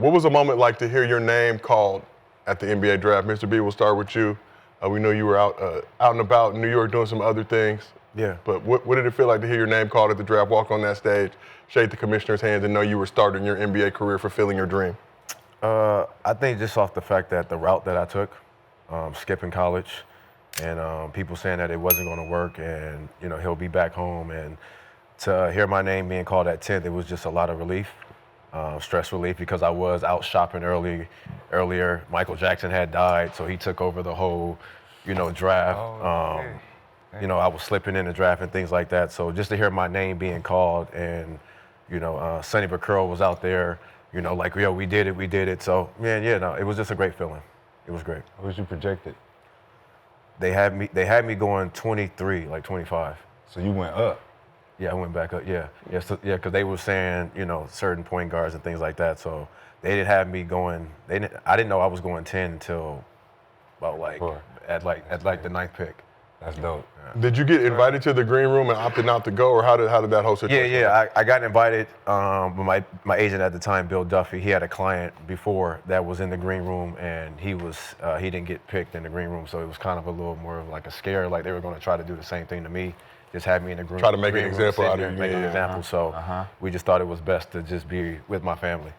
What was a moment like to hear your name called at the NBA draft? Mr. B, we'll start with you. We know you were out and about in New York doing some other things. Yeah. But what did it feel like to hear your name called at the draft, walk on that stage, shake the commissioner's hands, and know you were starting your NBA career, fulfilling your dream? I think just off the fact that the route that I took, skipping college, and people saying that it wasn't going to work, and he'll be back home, and to hear my name being called at 10th, it was just a lot of relief, stress relief, because I was out shopping earlier. Michael Jackson had died, so he took over the whole, draft. I was slipping in the draft and things like that. So just to hear my name being called, and Sonny Vaccaro was out there, like, yo, we did it. So man, it was just a great feeling. It was great. What was you projected? They had me going 23, like 25. So you went up. Yeah, I went back up. Yeah, because they were saying, certain point guards and things like that. So they didn't have me going. I didn't know I was going 10 until about at the ninth pick. That's dope. Yeah. Did you get invited to the green room and opted not to go, or how did that whole situation? Yeah. I got invited. But my agent at the time, Bill Duffy, he had a client before that was in the green room, and he didn't get picked in the green room, so it was kind of a little more of like a scare, like they were going to try to do the same thing to me. Just have me in the green. Try to make an example out of you. Make an example. So we just thought it was best to just be with my family.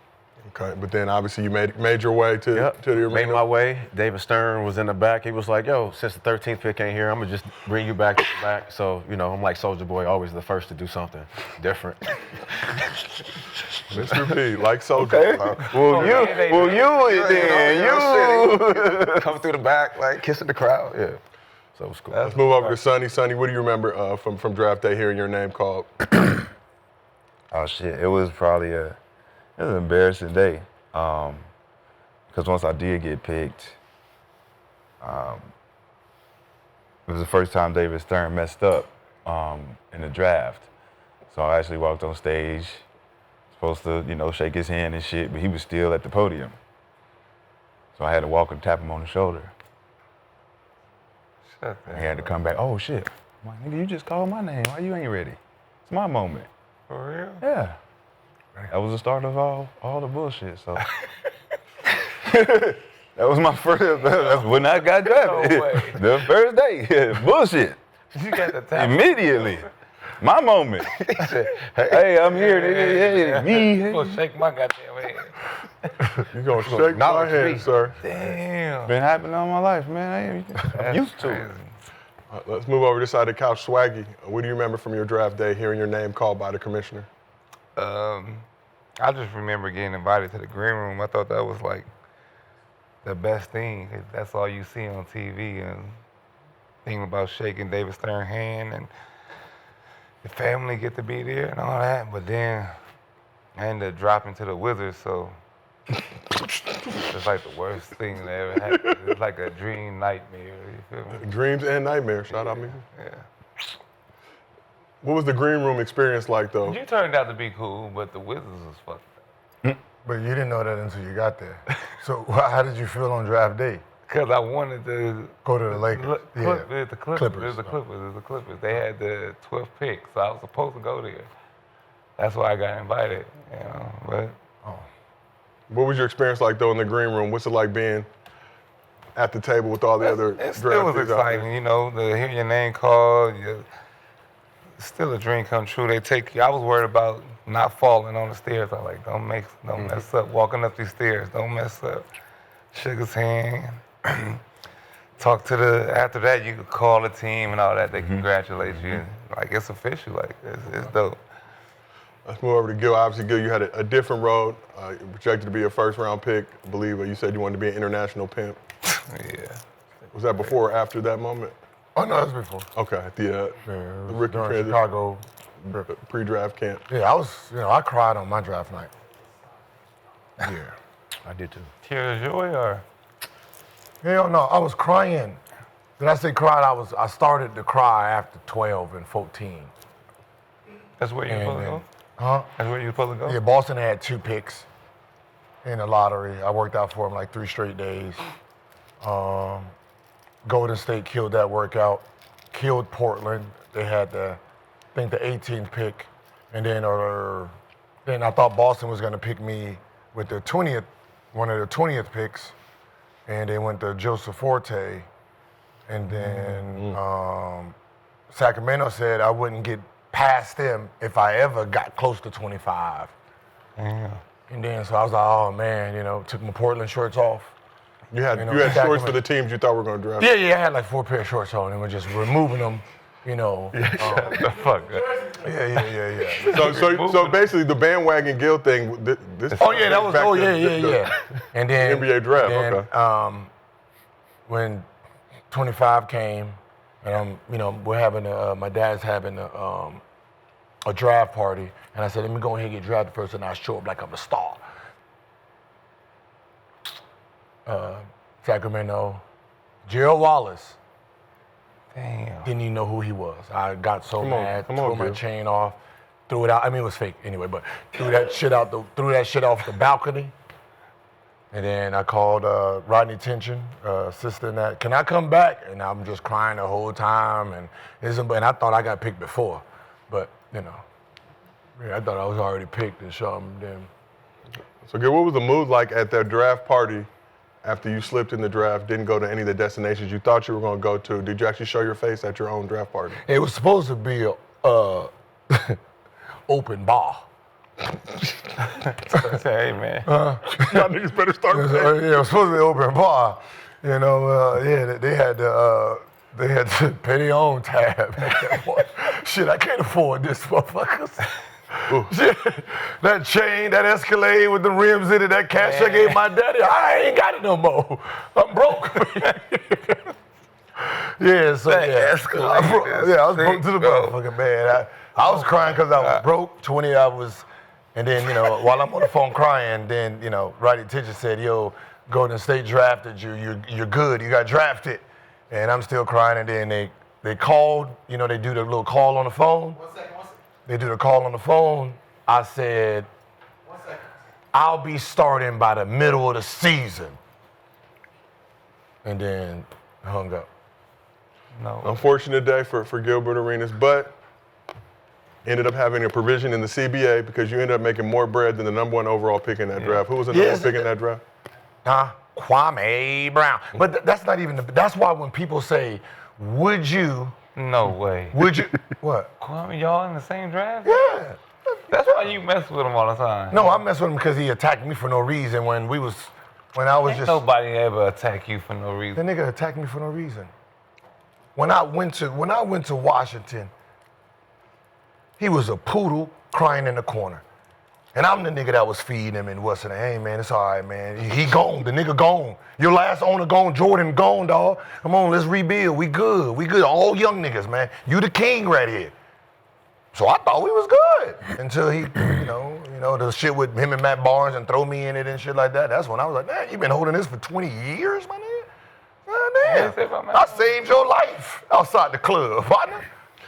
Okay, but then obviously you made your way to the arena. Made my way. David Stern was in the back. He was like, yo, since the 13th pick ain't here, I'm going to just bring you back to the back. So, I'm like Soulja Boy, always the first to do something different. Mr. P, like Soulja Boy. You come through the back, like kissing the crowd. Yeah. So it was cool. Let's move over to Sonny. Sonny, what do you remember from draft day hearing your name called? Oh shit, it was probably an embarrassing day, because once I did get picked, it was the first time David Stern messed up in the draft. So I actually walked on stage, supposed to shake his hand and shit, but he was still at the podium. So I had to walk and tap him on the shoulder. I had to come back. Oh shit, my nigga, you just called my name. Why you ain't ready? It's my moment. For real? Yeah. That was the start of all the bullshit. So that was my first. That's when I got drafted. No way. The first day, bullshit. You got the tap. Immediately, my moment. Hey, I'm here. Hey, me. You gonna shake my goddamn hand? You gonna shake my hand, sir? Damn. Been happening all my life, man. I'm used to it. Let's move over this side of the couch. Swaggy, what do you remember from your draft day, hearing your name called by the commissioner? I just remember getting invited to the green room. I thought that was like the best thing. That's all you see on TV, and thinking about shaking David Stern's hand and the family get to be there and all that. But then I ended up dropping to the Wizards, so it's like the worst thing that ever happened. It's like a dream nightmare. You feel me? Dreams and nightmares. Shout out me. Yeah. What was the green room experience like, though? You turned out to be cool, but the Wizards was fucked up. But you didn't know that until you got there. So how did you feel on draft day? Because I wanted to go to the Lakers. The Clippers. They had the 12th pick, so I was supposed to go there. That's why I got invited, but. What was your experience like, though, in the green room? What's it like being at the table with all the other draft picks? It was exciting, to hear your name called. It's still a dream come true. They take you. I was worried about not falling on the stairs. I'm like, don't mess up walking up these stairs. Don't mess up. Shook his hand. Talk to after that, you could call the team and all that. They congratulate you. Like, it's official. Like, it's dope. Let's move over to Gil. Obviously, Gil, you had a different road. You're projected to be a first-round pick. I believe you said you wanted to be an international pimp. Yeah. Was that before or after that moment? Oh, no, that's before. Okay, the rookie transition. Chicago pre-draft camp. Yeah, I cried on my draft night. Yeah. I did too. Tears of joy or? Hell no, I was crying. Did I say cried? I started to cry after 12 and 14. That's where you're supposed to go? Huh? That's where you're supposed to go? Yeah, Boston had 2 picks in the lottery. I worked out for them like 3 straight days. Golden State killed that workout, killed Portland. They had the 18th pick. And then I thought Boston was going to pick me with the 20th, one of the 20th picks, and they went to Joseph Forte, and then Sacramento said I wouldn't get past them if I ever got close to 25. Yeah. And then so I was like, oh man, took my Portland shorts off. You had Sacramento. shorts for the teams you thought were going to draft. Yeah, I had like 4 pair of shorts on, and we're just removing them, The fuck up. Yeah. So basically, the bandwagon Gil thing. This Oh yeah, that was. back Oh to yeah. And then NBA draft. then, Okay. When 25 came, and we're having my dad's having a draft party, and I said, let me go ahead and get drafted first, and I'll show up like I'm a star. Sacramento, Gerald Wallace. Damn. Didn't even know who he was. I got so mad, come on, threw my Gil. chain off, threw it out. I mean, it was fake anyway, but threw that shit off the balcony. And then I called Rodney Tension, assistant that, can I come back? And I'm just crying the whole time. And I thought I got picked before, but I thought I was already picked and something. Then So, Gil, what was the mood like at that draft party after you slipped in the draft, didn't go to any of the destinations you thought you were going to go to? Did you actually show your face at your own draft party? it was supposed to be a open bar. Hey, man. Y'all niggas better start with that. It was supposed to be an open bar. They had to pay their own tab at that point. Shit, I can't afford this, motherfuckers. Shit, that chain, that Escalade with the rims in it, that cash I gave my daddy, I ain't got it no more. I'm broke. Escalade I was broke to the motherfucking man. I was crying because I was broke. 20 hours. And then, while I'm on the phone crying, then, Rodney Tension said, yo, Golden State drafted you. You're good. You got drafted. And I'm still crying. And then they called. They do the little call on the phone. 1 second. They do the call on the phone. I said, 1 second. I'll be starting by the middle of the season. And then hung up. No. Unfortunate day for Gilbert Arenas, but ended up having a provision in the CBA because you ended up making more bread than the #1 overall pick in that draft. Who was the number 1 pick in that draft? Kwame Brown. But that's not even that's why when people say, would you, No way. what? Kwame, y'all in the same draft? Yeah. That's why you mess with him all the time. No, I messed with him because he attacked me for no reason when I was Ain't just. nobody ever attack you for no The reason. nigga attacked me for no reason. When I went to Washington, he was a poodle crying in the corner. And I'm the nigga that was feeding him and what's it? Hey man, it's all right, man. He gone, the nigga gone. Your last owner gone, Jordan gone, dawg. Come on, let's rebuild. We good. All young niggas, man. You the king right here. So I thought we was good until he, the shit with him and Matt Barnes and throw me in it and shit like that. That's when I was like, man, you been holding this for 20 years, my nigga? What you say about Damn. Matt I saved your life outside the club, partner.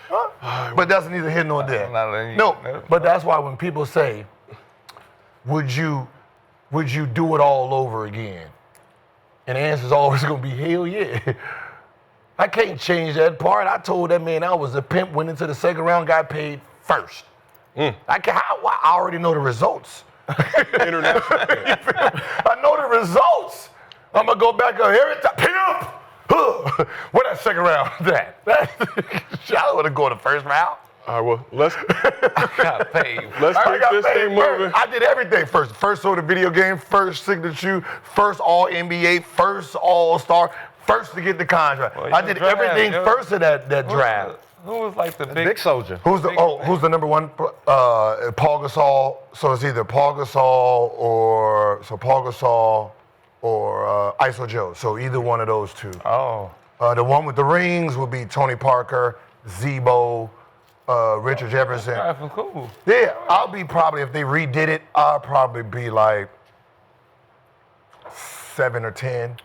Huh? But that's neither here nor there. I'm not letting you- No, but that's why when people say, would you do it all over again? And the answer's always gonna be hell yeah. I can't change that part. I told that man I was a pimp, went into the second round, got paid first. I already know the results. International. I know the results. I'm gonna go back up here at the pimp. Where that second round at? I would have gone the first round. All right, well, let's Got paid. let's I keep got this paid thing first. moving. I did everything first. First sold the video game, first signature, first all NBA, first all-star, first to get the contract. Well, I you did draft, everything yo. first of that draft. Who was like the Big soldier. Who's the number one? Paul Gasol. So it's either Paul Gasol or ISO Joe. So either one of those two. Oh. The one with the rings would be Tony Parker, Zebo, Richard Jefferson. That's cool. Yeah, I'll be probably, if they redid it, I'll probably be like 7 or 10.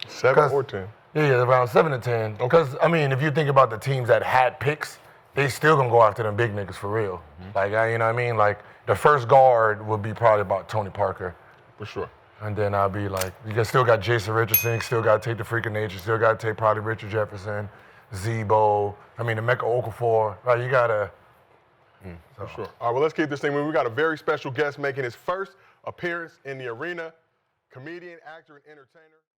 7 or 10. Yeah, around 7 or 10. Because, I mean, if you think about the teams that had picks, they still gonna go after them big niggas for real. Like, you know what I mean? Like, the first guard would be probably about Tony Parker. For sure. And then I'll be like, still got Jason Richardson, still got to take the freak of nature, still got to take probably Richard Jefferson, Zebo, Emeka Okafor. Right, you gotta. For sure. All right, well, let's keep this thing moving. We got a very special guest making his first appearance in the arena, comedian, actor, and entertainer.